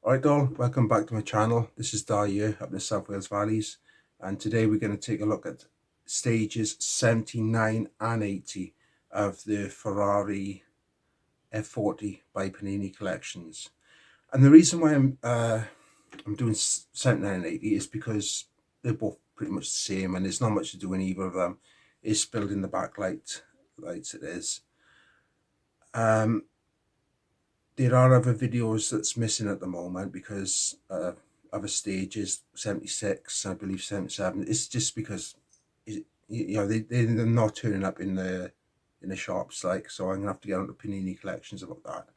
Alright all, welcome back to my channel. This is Dar here up in the South Wales Valleys, and today we're going to take a look at stages 79 and 80 of the Ferrari F40 by Panini Collections. And the reason why I'm doing 79 and 80 is because they're both pretty much the same, and there's not much to do in either of them. It's building the backlight lights, it is. There are other videos that's missing at the moment because other stages, 76, I believe 77. It's just because they're not turning up in the shops, like, so I'm gonna have to get onto Panini Collections about that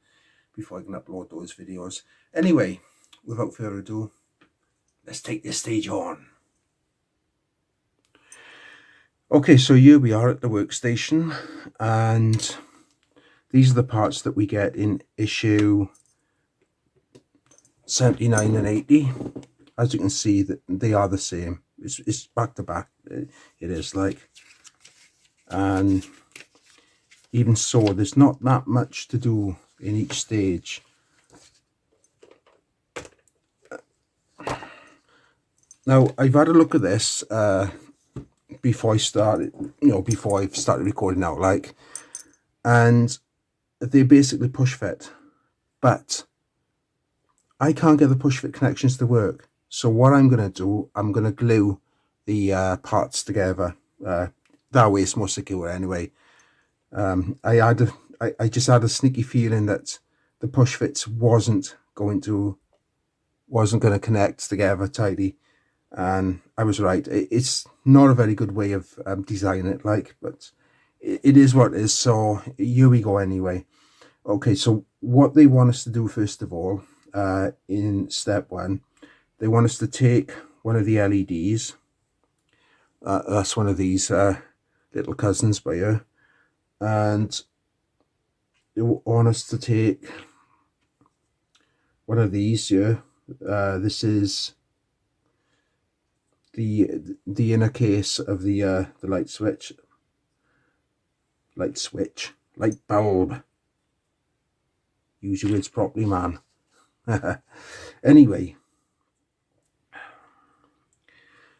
before I can upload those videos. Anyway, without further ado, let's take this stage on. Okay, so here we are at the workstation, and these are the parts that we get in issue 79 and 80. As you can see, that they are the same. It's back to back. It is like, and even so, there's not that much to do in each stage. Now, I've had a look at this before I started, before I've started recording now, like, and they basically push fit, but I can't get the push fit connections to work. So what I'm going to do, I'm going to glue the parts together. That way it's more secure anyway. I just had a sneaky feeling that the push fits wasn't going to connect together tidy, and I was right. It's not a very good way of designing it, like, but it is what it is. So here we go anyway. Okay, so what they want us to do first of all, in step one, they want us to take one of the LEDs. That's one of these little cousins by here, and they want us to take one of these here. This is the inner case of the light bulb. Use your words properly, man. Anyway,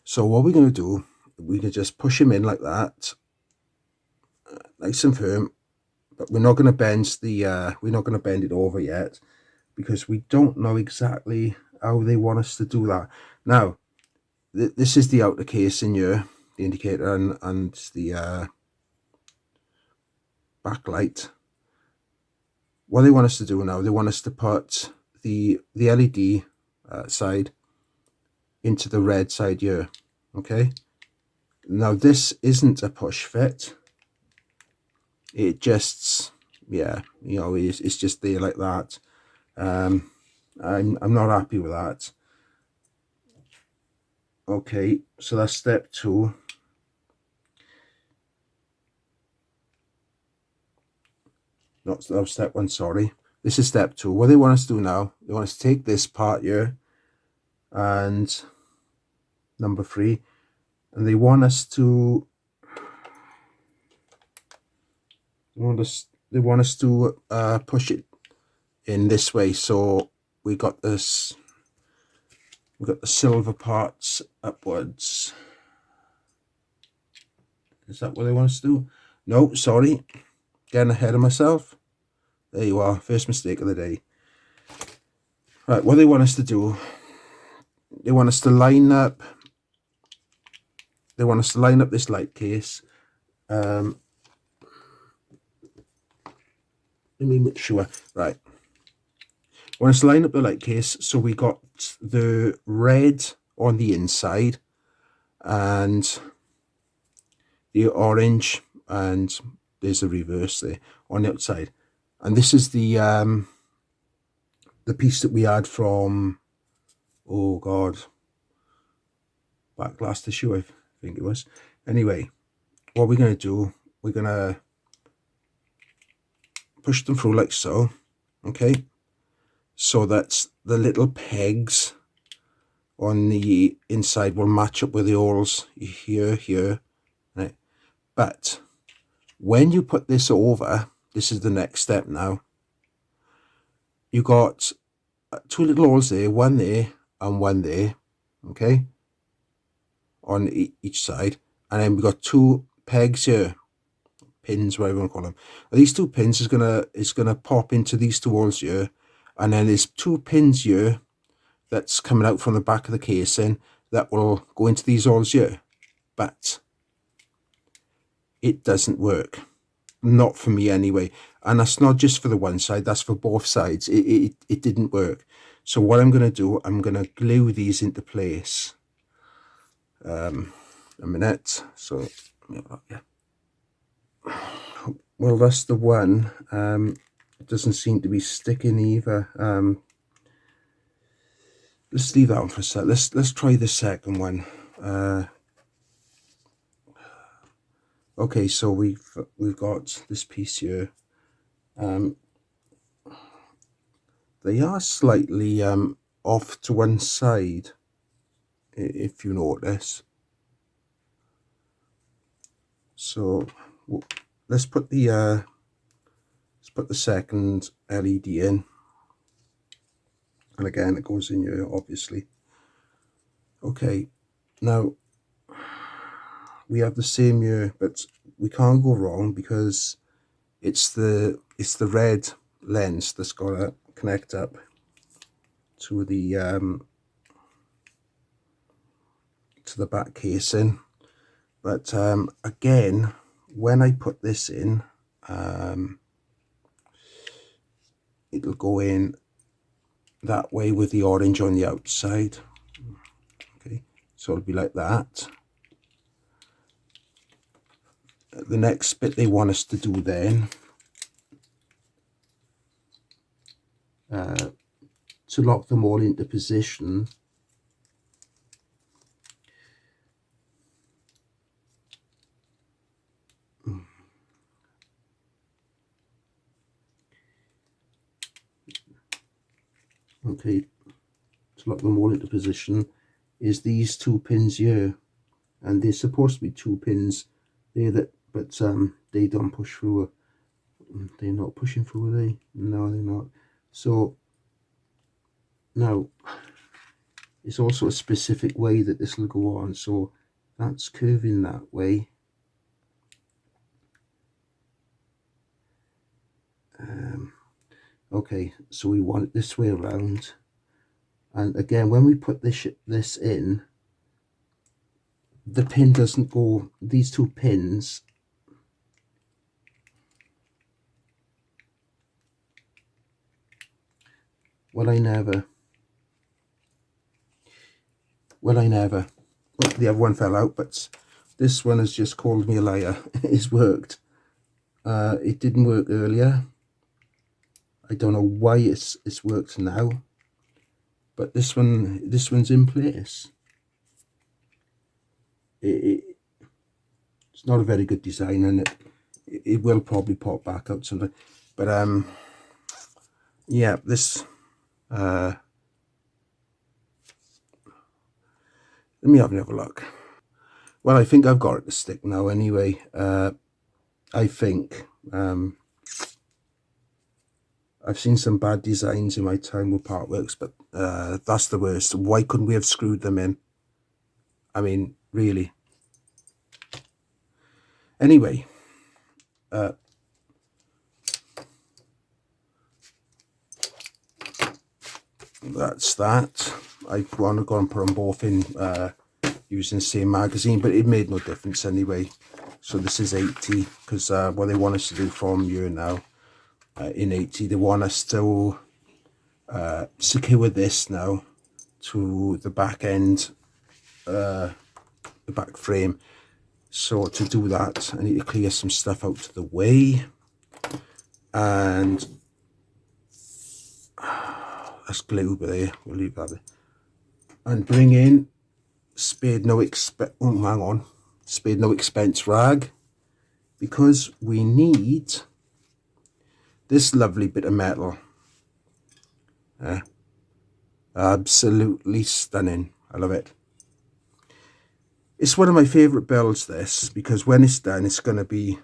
so what we're going to do, we can just push him in like that, nice and firm, but we're not going to bend it over yet, because we don't know exactly how they want us to do that. Now, this is the outer case in here, the indicator and the backlight. What they want us to do now, they want us to put the LED side into the red side here. Okay, now this isn't a push fit. It just, yeah, it's just there like that. I'm not happy with that. Okay, so that's step two. No, step one, sorry. This is step two. What they want us to do now, they want us to take this part here, and number three, and they want us to push it in this way. So we got this, we got the silver parts upwards. Is that what they want us to do? No, sorry, getting ahead of myself. There you are, first mistake of the day. Right, what they want us to do, they want us to line up this light case. Let me make sure. Right, want us to line up the light case, so we got the red on the inside and the orange, and there's the reverse there on the outside. And this is the piece that we had from, oh god, back last issue, I think it was. Anyway, what we're going to do, we're going to push them through like so, okay, so that the little pegs on the inside will match up with the holes here, right? But when you put this over, this is the next step now, you got two little holes there and one there, okay, on each side. And then we've got two pegs here, pins, whatever you want to call them. These two pins is gonna pop into these two holes here, and then there's two pins here that's coming out from the back of the casing that will go into these holes here. But it doesn't work, not for me anyway. And that's not just for the one side, that's for both sides. It didn't work. So what I'm going to do, I'm going to glue these into place. A minute. So yeah, well, that's the one. It doesn't seem to be sticking either. Let's leave that one for a sec. Let's try the second one. Okay, so we've got this piece here. They are slightly off to one side, if you notice. So let's put the second LED in, and again it goes in here, obviously. Okay, now we have the same here, but we can't go wrong because it's the red lens that's got to connect up to the back casing. But again, when I put this in, it'll go in that way with the orange on the outside. Okay, so it'll be like that. The next bit they want us to do then, to lock them all into position, okay, to lock them all into position is these two pins here, and there's supposed to be two pins there that, but they don't push through. They're not pushing through, are they? No, they're not. So now it's also a specific way that this will go on. So that's curving that way. Okay, so we want it this way around. And again, when we put this in, the pin doesn't go, these two pins, well, I never, well, the other one fell out, but this one has just called me a liar. It's worked. It didn't work earlier. I don't know why it's worked now, but this one's in place. It's not a very good design, and it will probably pop back out sometime. But yeah, this let me have another look. Well, I think I've got it to stick now anyway. I think I've seen some bad designs in my time with Partworks, but that's the worst. Why couldn't we have screwed them in? I mean, really. Anyway, that's that. I want to go and put them both in using the same magazine, but it made no difference anyway. So this is 80, because what they want us to do from here now, in 80, they want us to secure this now to the back end, the back frame. So to do that, I need to clear some stuff out of the way, and that's glue there, we'll leave that there. And bring in spade no expense rag, because we need this lovely bit of metal. Absolutely stunning. I love it. It's one of my favorite builds, this, because when it's done, it's gonna be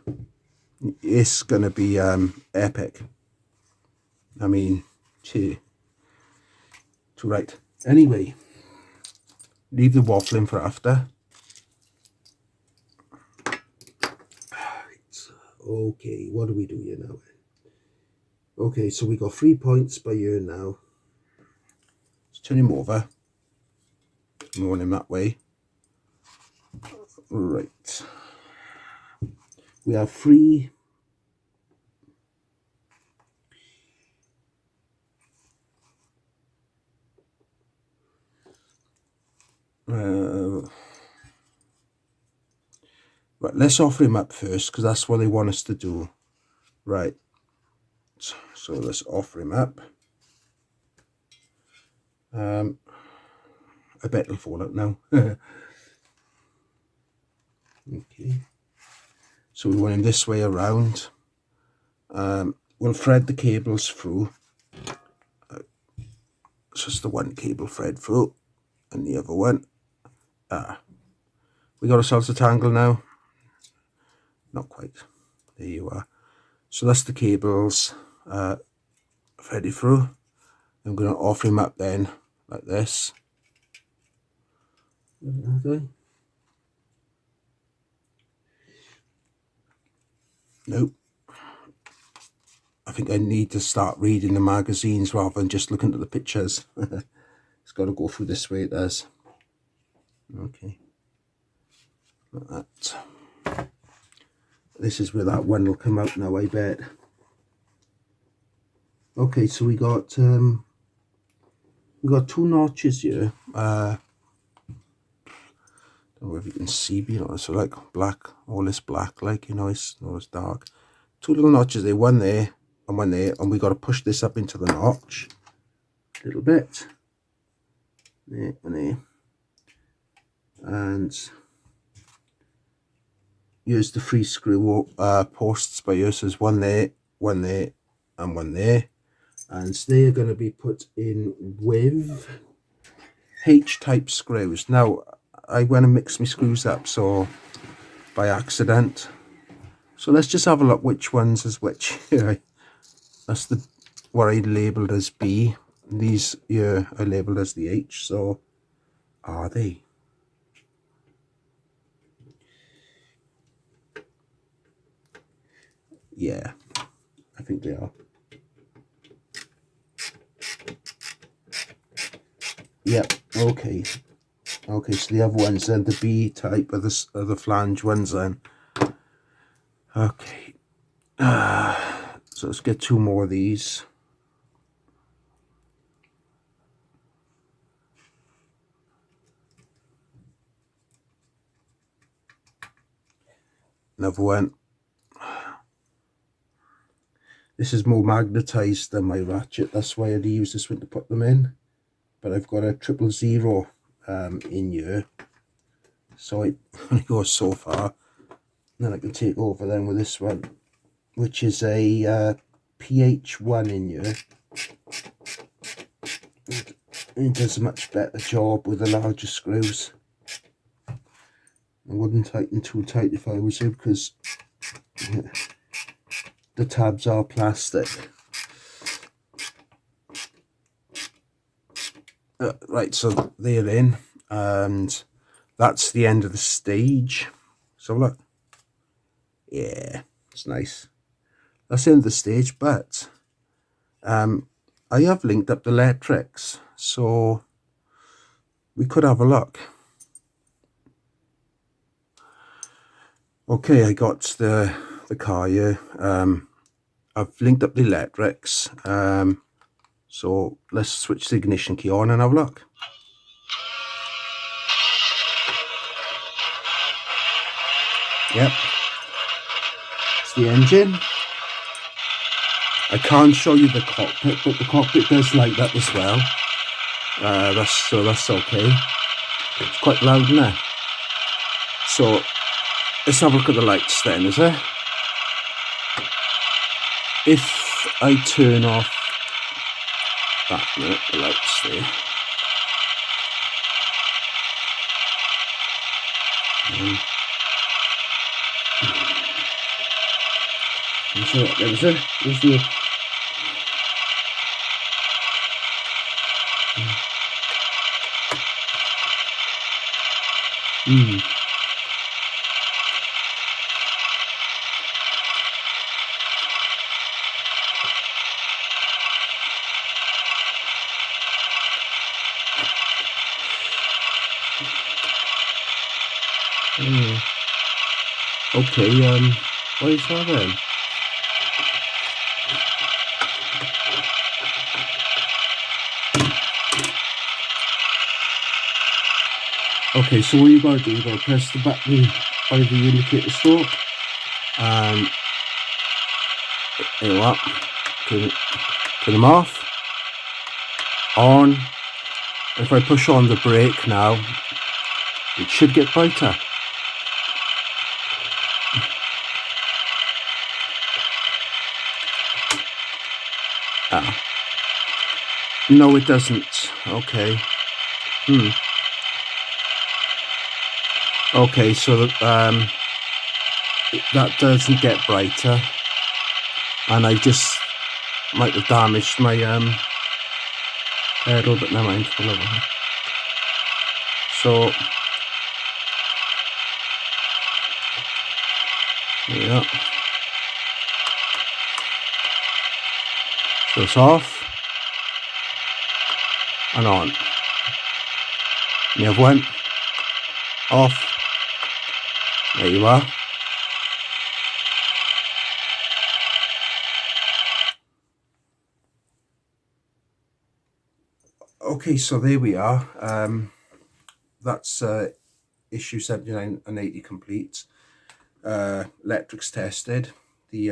epic. I mean, gee. right. Anyway, leave the waffling for after. Okay, what do we do here now? Okay, so we got 3 points by here now. Let's turn him over. We want him that way. Right. We have 3. Right, let's offer him up first because that's what they want us to do. Right. So let's offer him up. I bet it'll fall out now. Okay. So we want him this way around. We'll thread the cables through. It's just the one cable thread through and the other one. We got ourselves a tangle now. Not quite. There you are. So that's the cables threaded through. I'm going to offer him up then like this. Okay. Nope. I think I need to start reading the magazines rather than just looking at the pictures. It's got to go through this way, it does. Okay. Like that. This is where that one will come out now, I bet. Okay, so we got 2 notches here. I don't know if you can see, you know, so like black, all this black, like, you know, it's dark. 2 little notches there, one there and one there, and we got to push this up into the notch a little bit. There and there. And here's the 3 screw posts by here. So there's one there, and one there. And they're going to be put in with H-type screws. Now, I went and mixed my screws up, so by accident. So let's just have a look which ones is which. That's the what I labelled as B. These here I labelled as the H. So are they? Yeah, I think they are. Yep. Okay. Okay. So the other ones then, the B type of the flange ones then. Okay. So let's get 2 more of these. Another one. This is more magnetized than my ratchet. That's why I'd use this one to put them in. But I've got a 000 in here. So it only goes so far. And then I can take over then with this one, which is a PH1 in here. It does a much better job with the larger screws. I wouldn't tighten too tight if I was you, because the tabs are plastic. Right, so they're in, and that's the end of the stage. So look, yeah, it's nice. That's the end of the stage, but I have linked up the electrics, so we could have a look. Okay, I got the car here. I've linked up the electrics. So let's switch the ignition key on and have a look. Yep, it's the engine. I can't show you the cockpit, but the cockpit does light up as well. That's okay. It's quite loud now. So let's have a look at the lights then, is it? If I turn off that, no, the lights there. So there's the Okay, what is that then? Okay, so what you gotta do, you gotta press the button by the indicator stroke, and there you are. Turn them off, on. If I push on the brake now, it should get brighter. No, it doesn't. Okay. Okay, so that doesn't get brighter, and I just might have damaged my pedal, but never mind. So yeah, so it's off and on. You have one off. There you are. Okay, so there we are. That's issue 79 and 80 complete. Electrics tested. The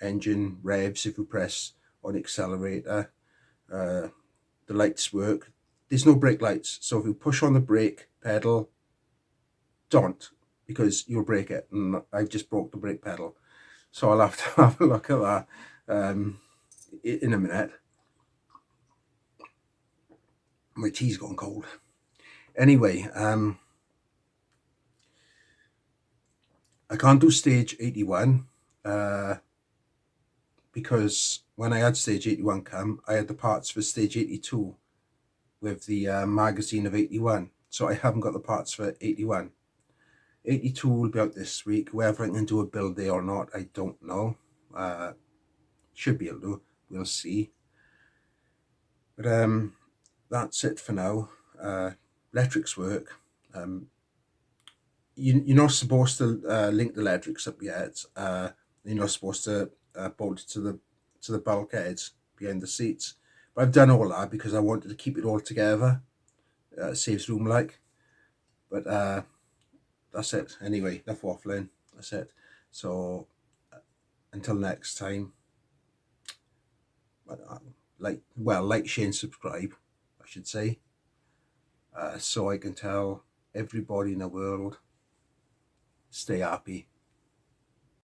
engine revs if you press on the accelerator. The lights work. There's no brake lights, so if you push on the brake pedal, don't, because you'll break it, and I've just broke the brake pedal. So I'll have to have a look at that in a minute. My tea's gone cold. Anyway, I can't do stage 81 because when I had stage 81 come, I had the parts for stage 82 with the magazine of 81. So I haven't got the parts for 81. 82 will be out this week. Whether I can do a build there or not, I don't know. Should be able to. We'll see. But that's it for now. Electrics work. You're not supposed to link the electrics up yet. You're not supposed to bolt it to the bulkheads behind the seats. But I've done all that because I wanted to keep it all together. Saves room, like. But that's it. Anyway, enough waffling. That's it. So until next time, like, share, and subscribe, I should say, so I can tell everybody in the world, stay happy.